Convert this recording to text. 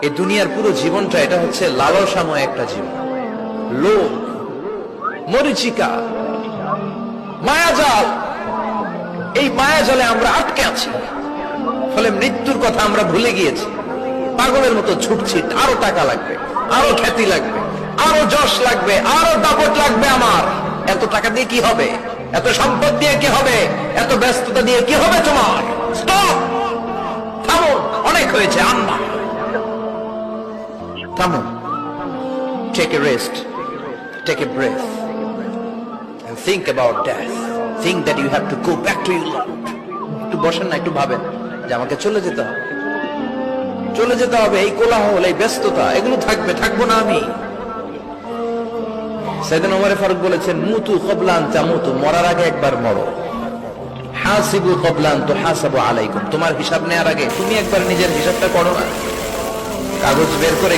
এই দুনিয়ার পুরো জীবনটা এটা হচ্ছে লালসাময় একটা জীবন, লোভ, মরিচিকা, মায়াজাল। এই মায়াজালে আমরা আটকে আছি, ফলে মৃত্যুর কথা আমরা ভুলে গিয়েছি। পাগলের মতো ছুটছি, আরো টাকা লাগবে, আরো খ্যাতি লাগবে, আরো যশ লাগবে, আরো দাপট লাগবে। আমার এত টাকা দিয়ে কি হবে? এত সম্পদ দিয়ে কি হবে? এত ব্যস্ততা দিয়ে কি হবে? তোমার স্টপ, থামো, অনেক হয়েছে। আম্মা থামো, take a rest, take a breath and think about death. Think that you have to go back to your Lord. একটু বসেন না, একটু ভাবেন যে আমাকে চলে যেতে হবে, চলে যেতে হবে। এই কোলাহল, এই ব্যস্ততা, এগুলো থাকবে, থাকবো না আমি। সাইয়েদনা ওমর ফারুক বলেছেন, মুতু ক্বাবলা আন তামুতু, মরার আগে একবার মরো। হাসিবু ক্বাবলা আন তুহাসাবু আলাইকুম, তোমার হিসাব নেওয়ার আগে তুমি একবার নিজের হিসাবটা করো না। কাগজ বের করে